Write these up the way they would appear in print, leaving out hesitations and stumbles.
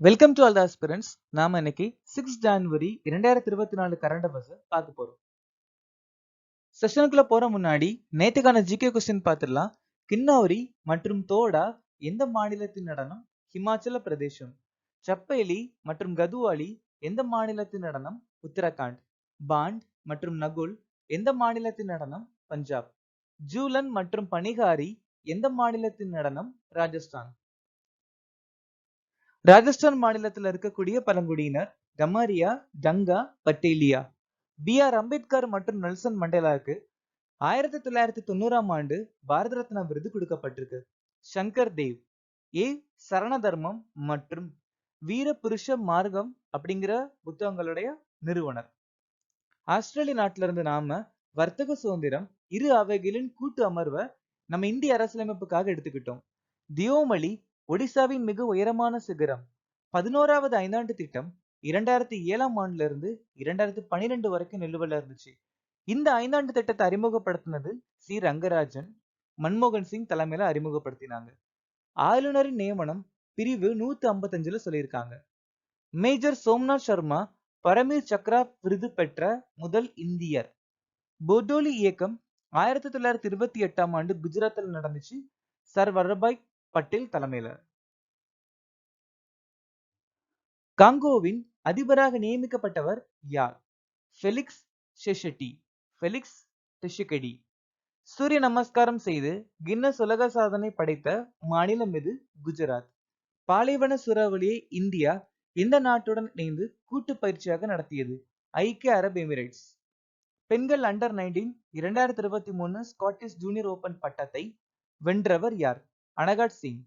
Welcome to all the aspirants. நாம இன்னைக்கு 6 ஜனவரி 2024 current affairs பார்க்க போறோம். செஷனுக்குள்ள போற முன்னாடி நேத்துக்கான ஜிகே கொஸ்டின் பார்த்துடலாம். கின்னௌரி மற்றும் தோடா எந்த மாநிலத்தின் நடனம்? ஹிமாச்சல பிரதேசம். சப்பேலி மற்றும் கதுவாலி எந்த மாநிலத்தின் நடனம்? உத்தரகாண்ட். பாண்ட் மற்றும் நகுல் எந்த மாநிலத்தின் நடனம்? பஞ்சாப். ஜூலன் மற்றும் பனிகாரி எந்த மாநிலத்தின் நடனம்? ராஜஸ்தான். ராஜஸ்தான் மாநிலத்தில் இருக்கக்கூடிய பழங்குடியினர் கமாரியா, டங்கா, பட்டேலியா. B.R. அம்பேத்கர் மற்றும் நெல்சன் மண்டேலாவுக்கு 1990ஆம் ஆண்டு பாரத ரத்னா விருது கொடுக்கப்பட்டிருக்கு. சங்கர் தேவ், ஏ சரண தர்மம் மற்றும் வீர புருஷ மார்க்கம் அப்படிங்கிற புத்தகங்களுடைய நிறுவனர். ஆஸ்திரேலிய நாட்டில இருந்து நாம வர்த்தக சுதந்திரம் இரு அவைகளின் கூட்டு அமர்வை நம்ம இந்திய அரசியலமைப்புக்காக எடுத்துக்கிட்டோம். தியோமலி ஒடிசாவின் மிக உயரமான சிகரம். 11வது ஐந்தாண்டு திட்டம் 2007ஆம் ஆண்டுல இருந்து 2012 வரைக்கும் நிலுவையில இருந்துச்சு. இந்த ஐந்தாண்டு திட்டத்தை அறிமுகப்படுத்தினது சி ரங்கராஜன், மன்மோகன் சிங் தலைமையில அறிமுகப்படுத்தினாங்க. ஆளுநரின் நியமனம் பிரிவு 155ல சொல்லியிருக்காங்க. மேஜர் சோம்நாத் சர்மா பரமீர் சக்ரா விருது பெற்ற முதல் இந்தியர். போர்டோலி இயக்கம் 1928ஆம் ஆண்டு குஜராத்தில் நடந்துச்சு. சர் வல்லபாய் பட்டேல் தலைமையில. காங்கோவின் அதிபராக நியமிக்கப்பட்டவர் யார்? ஃபெலிக்ஸ் ஷெஷெட்டி. ஃபெலிக்ஸ் ஷெஷெட்டி. சூரிய நமஸ்காரம் செய்து கின்னஸ் உலக சாதனை படைத்த மாநிலம் எது? குஜராத். பாலைவன சூறாவளியை இந்தியா எந்த நாட்டுடன் இணைந்து கூட்டு பயிற்சியாக நடத்தியது? ஐக்கிய அரபு எமிரேட்ஸ். பெண்கள் அண்டர் 19 2023 ஸ்காட்டிஷ் ஜூனியர் ஓபன் பட்டத்தை வென்றவர் யார்? அனகாட் சிங்.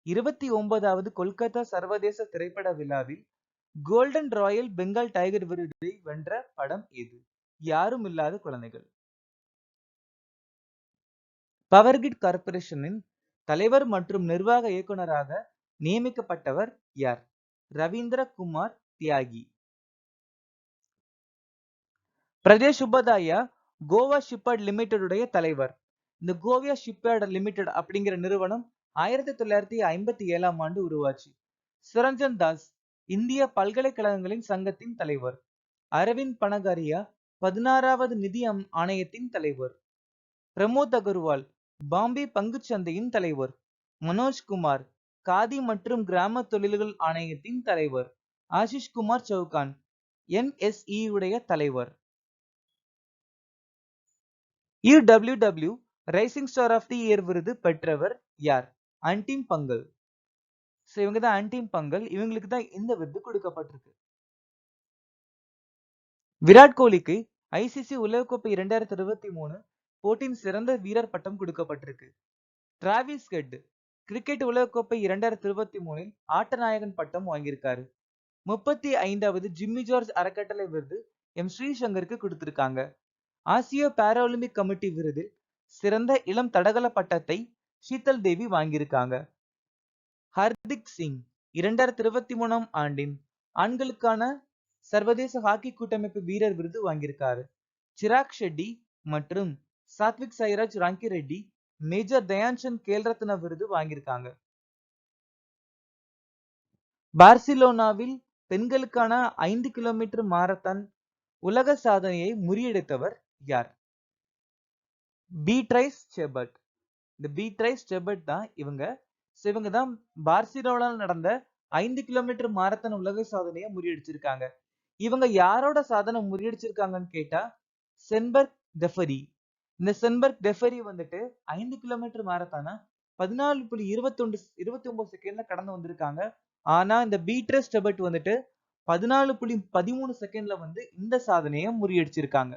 29வது கொல்கத்தா சர்வதேச திரைப்பட விழாவில் கோல்டன் ராயல் பெங்கால் டைகர் விருதை வென்ற படம் எது? யாரும் இல்லாத குழந்தைகள். பவர்கிரிட் கார்ப்பரேஷனின் தலைவர் மற்றும் நிர்வாக இயக்குநராக நியமிக்கப்பட்டவர் யார்? ரவீந்திர குமார் தியாகி. பிரதேஷ் உபாத்யாயா கோவா ஷிப்யார்ட் லிமிடெடுடைய தலைவர். இந்த கோவா ஷிப்யார்ட் லிமிடெட் அப்படிங்கிற நிறுவனம் 1957ஆம் ஆண்டு உருவாச்சு. சுரஞ்சன் தாஸ் இந்திய பல்கலைக்கழகங்களின் சங்கத்தின் தலைவர். அரவிந்த் பனகாரியா 16வது நிதி ஆணையத்தின் தலைவர். பிரமோத் அகர்வால் பாம்பே பங்குச்சந்தையின் தலைவர். மனோஜ்குமார் காதி மற்றும் கிராம தொழில்கள் ஆணையத்தின் தலைவர். ஆஷிஷ் குமார் சௌகான் NSE உடைய தலைவர். UWW rising star of the year விருது பெற்றவர் யார்? அன்டிம் பங்கல். இவங்க தான் அன்டிம் பங்கல். இவங்களுக்கு தான் இந்த விருது கொடுக்கப்பட்டிருக்கு. விராட் கோலிக்கு ICC உலகக்கோப்பை 2023 போட்டியின் சிறந்த வீரர் பட்டம் கொடுக்கப்பட்டிருக்கு. டிராவிஸ் ஹெட் கிரிக்கெட் உலகக்கோப்பை 2023 ஆட்ட நாயகன் பட்டம் வாங்கியிருக்காரு. 35வது ஜிம்மி ஜார்ஜ் அறக்கட்டளை விருது ஸ்ரீசங்கருக்கு கொடுத்திருக்காங்க. ஆசிய பாராலிம்பிக் கமிட்டி விருதில் சிறந்த இளம் தடகள பட்டத்தை ஷீதல் தேவி வாங்கியிருக்காங்க. ஹர்திக் சிங் 2023ஆம் ஆண்டின் ஆண்களுக்கான சர்வதேச ஹாக்கி கூட்டமைப்பு வீரர் விருது வாங்கியிருக்காரு. சிராக் ஷெட்டி மற்றும் சாத்விக் சாய்ராஜ் ராங்கி ரெட்டி மேஜர் தயான்சந்த் கேல்ரத்ன விருது வாங்கியிருக்காங்க. பார்சிலோனாவில் பெண்களுக்கான 5 கிலோமீட்டர் மாரத்தான் உலக சாதனையை முறியடித்தவர் யார்? பீட்ரைஸ் செபர்ட். இந்த பீட்ரைஸ் செபர்ட் தான் இவங்க. இவங்க தான் பார்சிலோனாவில் நடந்த 5 கிலோமீட்டர் மாரத்தான் உலக சாதனையை முறியடிச்சிருக்காங்க. இவங்க யாரோட சாதனை முறியடிச்சிருக்காங்கன்னு கேட்டா சென்பர்க் டெஃபரி. இந்த சென்பர்க் டெஃபரி வந்துட்டு 5 கிலோமீட்டர் மாரத்தானா 14.29 செகண்ட்ல கடந்து வந்திருக்காங்க. ஆனா இந்த பீட்ரைஸ் செபர்ட் வந்துட்டு 14.13 செகண்ட்ல வந்து இந்த சாதனையை முறியடிச்சிருக்காங்க.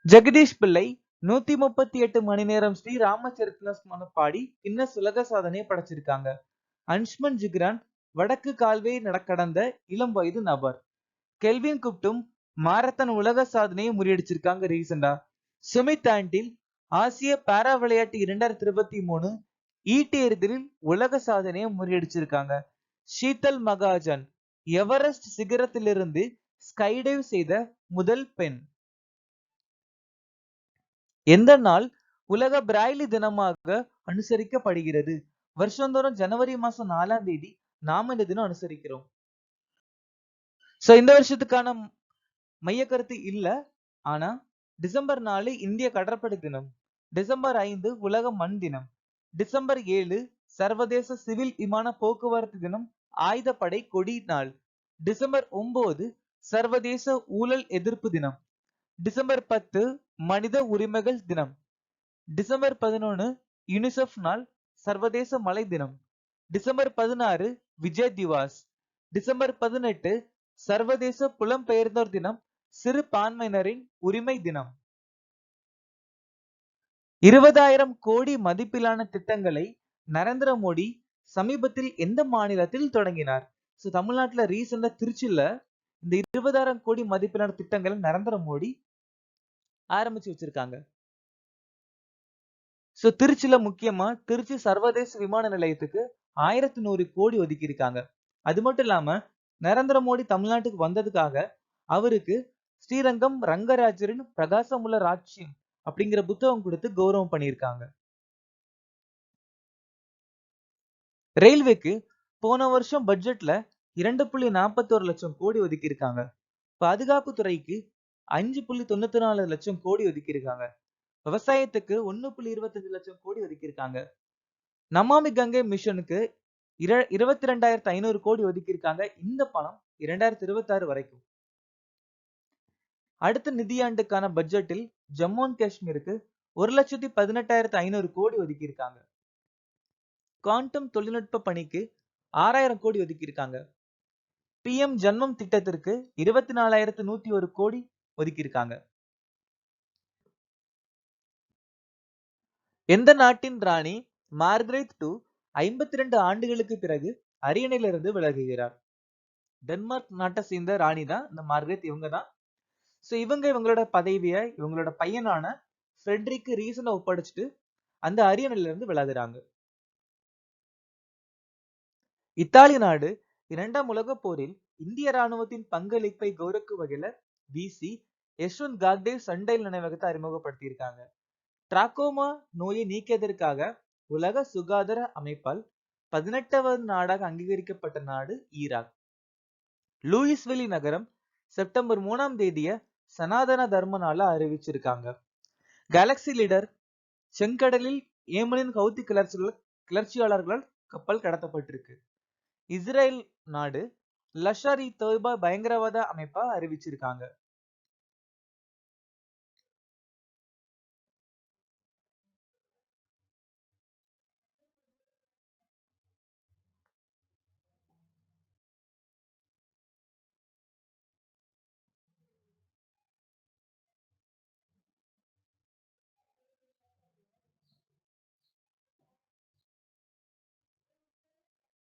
ஜெகதீஷ் பிள்ளை 138 மணி நேரம் ஸ்ரீ ராமச்சரித்ரம் பாடி கின்னஸ் உலக சாதனையை படைச்சிருக்காங்க. அன்ஷ்மன் ஜிக்ரான் வடக்கு கால்வே கடந்த இளம் வயது நபர். கெல்வின் குப்டும் மாரத்தான் உலக சாதனையை முறியடிச்சிருக்காங்க ரீசெண்டா. சுமித் ஆண்டில் ஆசிய பாரா விளையாட்டு 2023 ஈட்டி எறிதலில் உலக சாதனையை முறியடிச்சிருக்காங்க. ஷீதல் மகாஜன் எவரெஸ்ட் சிகரத்திலிருந்து ஸ்கைடைவ் செய்த முதல் பெண். எந்த நாள் உலக பிராய்லி தினமாக அனுசரிக்கப்படுகிறது? வருஷந்தோறும் ஜனவரி மாசம் 4ஆம் தேதி நாம இந்த தினம் அனுசரிக்கிறோம். சோ இந்த வருஷத்துக்கான மைய கருத்து இல்ல. ஆனா டிசம்பர் 4 இந்திய கடற்படை தினம். டிசம்பர் 5 உலக மண் தினம். டிசம்பர் 7 சர்வதேச சிவில் விமான போக்குவரத்து தினம், ஆயுதப்படை கொடி நாள். டிசம்பர் 9 சர்வதேச ஊழல் எதிர்ப்பு தினம். டிசம்பர் 10 மனித உரிமைகள் தினம். டிசம்பர் 11 யுனிசெஃப் நாள், சர்வதேச மலை தினம். டிசம்பர் 16 விஜய் திவாஸ். டிசம்பர் 18 சர்வதேச புலம்பெயர்ந்தோர் தினம், சிறுபான்மையினரின் உரிமை தினம். 20,000 கோடி மதிப்பிலான திட்டங்களை நரேந்திர மோடி சமீபத்தில் எந்த மாநிலத்தில் தொடங்கினார்? சோ தமிழ்நாட்டுல ரீசெண்டா திருச்சியில இந்த 20,000 கோடி மதிப்பிலான திட்டங்களை நரேந்திர மோடி ஆரம்பிச்சு வச்சிருக்காங்க. சோ திருச்சியில முக்கியமா திருச்சி சர்வதேச விமான நிலையத்துக்கு 1100 கோடி ஒதுக்கி இருக்காங்க. அது மட்டும் இல்லாம நரேந்திர மோடி தமிழ்நாட்டுக்கு வந்ததுக்காக அவருக்கு ஸ்ரீரங்கம் ரங்கராஜரின் பிரகாசமுள்ள ராஜ்யம் அப்படிங்கிற புத்தகம் கொடுத்து கௌரவம் பண்ணியிருக்காங்க. ரயில்வேக்கு போன வருஷம் பட்ஜெட்ல 2.41 லட்சம் கோடி ஒதுக்கி இருக்காங்க. பாதுகாப்பு துறைக்கு 5.94 லட்சம் கோடி ஒதுக்கி இருக்காங்க. விவசாயத்துக்கு 1.25 லட்சம் கோடி ஒதுக்கி இருக்காங்க. நமாமி கங்கை மிஷனுக்கு 22,500 கோடி ஒதுக்கி இருக்காங்க. இந்த பணம் 2026 வரைக்கும். அடுத்த நிதியாண்டுக்கான பட்ஜெட்டில் ஜம்மு அண்ட் காஷ்மீருக்கு 1,18,500 கோடி ஒதுக்கி இருக்காங்க. குவாண்டம் தொழில்நுட்ப பணிக்கு 6,000 கோடி ஒதுக்கி இருக்காங்க. PM ஜன்மம் திட்டத்திற்கு 24,101 கோடி ஒதுக்கி இருக்காங்க. எந்த நாட்டின் ராணி மார்கரெட் 52 ஆண்டுகளுக்கு பிறகு அரியணையிலிருந்து விலகுகிறார்? டென்மார்க் நாட்டை சேர்ந்த ராணி தான் இந்த மார்கரெட். இவங்க தான். சோ இவங்களோட பதவியை இவங்களோட பையனான ஃப்ரெட்ரிக் ரீசனா ஒப்படைச்சிட்டு அந்த அரியணையில இருந்து விலகுறாங்க. இத்தாலி நாடு 2ஆம் உலகப் போரில் இந்திய ராணுவத்தின் பங்களிப்பை கௌரவிக்கும் வகையில VC யஷ்வந்த் காக்டே சண்டைல் நினைவகத்தை அறிமுகப்படுத்தியிருக்காங்க. டிராக்கோமா நோயை நீக்கியதற்காக உலக சுகாதார அமைப்பால் 18வது நாடாக அங்கீகரிக்கப்பட்ட நாடு ஈராக். லூயிஸ்வில்லி நகரம் செப்டம்பர் 3ஆம் தேதிய சனாதன தர்ம நாளா அறிவிச்சிருக்காங்க. கேலக்சி லீடர் செங்கடலில் ஏமனின் ஹவுத்தி கிளர்ச்சியாளர்களால் கப்பல் கடத்தப்பட்டிருக்கு. இஸ்ரேல் நாடு லஷர்-இ-தொய்பா பயங்கரவாத அமைப்பா அறிவிச்சிருக்காங்க.